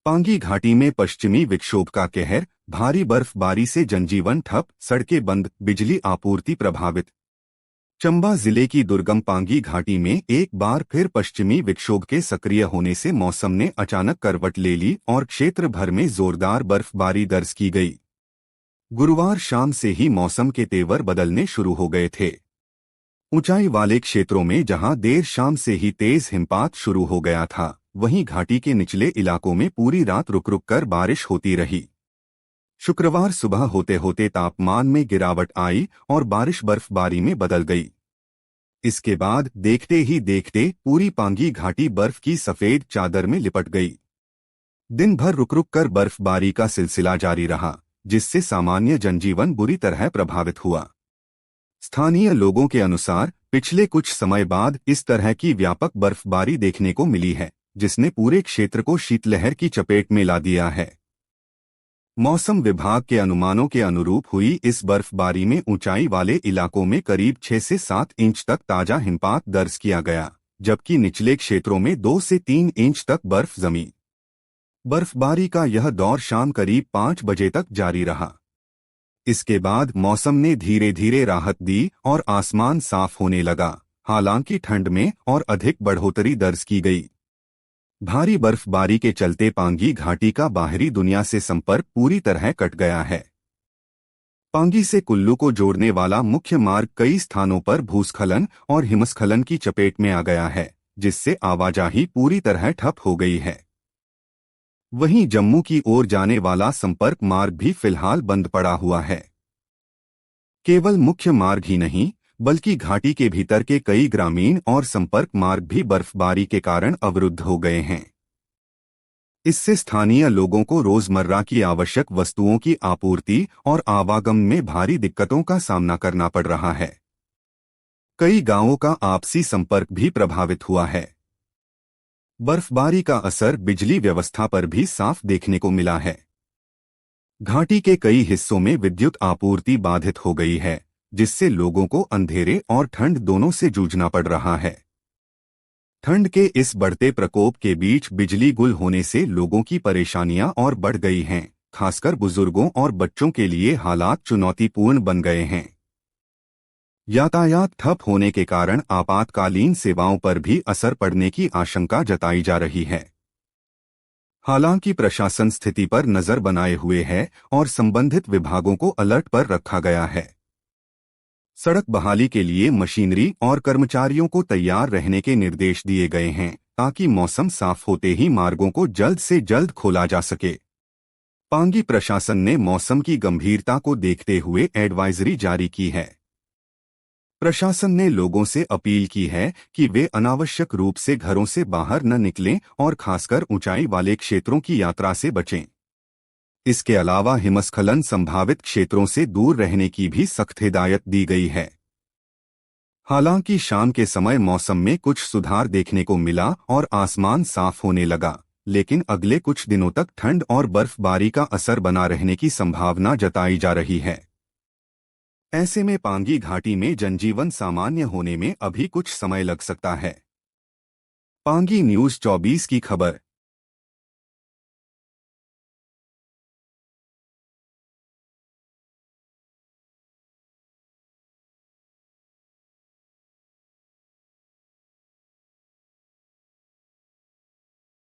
पांगी घाटी में पश्चिमी विक्षोभ का कहर, भारी बर्फबारी से जनजीवन ठप, सड़कें बंद, बिजली आपूर्ति प्रभावित। चंबा जिले की दुर्गम पांगी घाटी में एक बार फिर पश्चिमी विक्षोभ के सक्रिय होने से मौसम ने अचानक करवट ले ली और क्षेत्र भर में जोरदार बर्फबारी दर्ज की गई। गुरुवार शाम से ही मौसम के तेवर बदलने शुरू हो गए थे। ऊंचाई वाले क्षेत्रों में जहां देर शाम से ही तेज हिमपात शुरू हो गया था, वहीं घाटी के निचले इलाकों में पूरी रात रुक रुक कर बारिश होती रही। शुक्रवार सुबह होते होते तापमान में गिरावट आई और बारिश बर्फबारी में बदल गई। इसके बाद देखते ही देखते पूरी पांगी घाटी बर्फ की सफेद चादर में लिपट गई। दिन भर रुक रुक कर बर्फबारी का सिलसिला जारी रहा, जिससे सामान्य जनजीवन बुरी तरह प्रभावित हुआ। स्थानीय लोगों के अनुसार पिछले कुछ समय बाद इस तरह की व्यापक बर्फबारी देखने को मिली है, जिसने पूरे क्षेत्र को शीतलहर की चपेट में ला दिया है। मौसम विभाग के अनुमानों के अनुरूप हुई इस बर्फबारी में ऊंचाई वाले इलाकों में करीब 6 से 7 इंच तक ताजा हिमपात दर्ज किया गया, जबकि निचले क्षेत्रों में 2 से 3 इंच तक बर्फ जमी। बर्फबारी का यह दौर शाम करीब 5 बजे तक जारी रहा। इसके बाद मौसम ने धीरे धीरे राहत दी और आसमान साफ होने लगा, हालांकि ठंड में और अधिक बढ़ोतरी दर्ज की गई। भारी बर्फबारी के चलते पांगी घाटी का बाहरी दुनिया से संपर्क पूरी तरह कट गया है। पांगी से कुल्लू को जोड़ने वाला मुख्य मार्ग कई स्थानों पर भूस्खलन और हिमस्खलन की चपेट में आ गया है, जिससे आवाजाही पूरी तरह ठप हो गई है। वहीं जम्मू की ओर जाने वाला संपर्क मार्ग भी फिलहाल बंद पड़ा हुआ है। केवल मुख्य मार्ग ही नहीं, बल्कि घाटी के भीतर के कई ग्रामीण और संपर्क मार्ग भी बर्फबारी के कारण अवरुद्ध हो गए हैं। इससे स्थानीय लोगों को रोजमर्रा की आवश्यक वस्तुओं की आपूर्ति और आवागमन में भारी दिक्कतों का सामना करना पड़ रहा है। कई गांवों का आपसी संपर्क भी प्रभावित हुआ है। बर्फबारी का असर बिजली व्यवस्था पर भी साफ देखने को मिला है। घाटी के कई हिस्सों में विद्युत आपूर्ति बाधित हो गई है, जिससे लोगों को अंधेरे और ठंड दोनों से जूझना पड़ रहा है। ठंड के इस बढ़ते प्रकोप के बीच बिजली गुल होने से लोगों की परेशानियां और बढ़ गई हैं, खासकर बुजुर्गों और बच्चों के लिए हालात चुनौतीपूर्ण बन गए हैं। यातायात ठप होने के कारण आपातकालीन सेवाओं पर भी असर पड़ने की आशंका जताई जा रही है। हालांकि प्रशासन स्थिति पर नजर बनाए हुए है और संबंधित विभागों को अलर्ट पर रखा गया है। सड़क बहाली के लिए मशीनरी और कर्मचारियों को तैयार रहने के निर्देश दिए गए हैं, ताकि मौसम साफ होते ही मार्गों को जल्द से जल्द खोला जा सके। पांगी प्रशासन ने मौसम की गंभीरता को देखते हुए एडवाइजरी जारी की है। प्रशासन ने लोगों से अपील की है कि वे अनावश्यक रूप से घरों से बाहर न निकलें और खासकर ऊंचाई वाले क्षेत्रों की यात्रा से बचें। इसके अलावा हिमस्खलन संभावित क्षेत्रों से दूर रहने की भी सख्त हिदायत दी गई है। हालांकि शाम के समय मौसम में कुछ सुधार देखने को मिला और आसमान साफ होने लगा, लेकिन अगले कुछ दिनों तक ठंड और बर्फबारी का असर बना रहने की संभावना जताई जा रही है। ऐसे में पांगी घाटी में जनजीवन सामान्य होने में अभी कुछ समय लग सकता है। पांगी न्यूज़ 24 की खबर।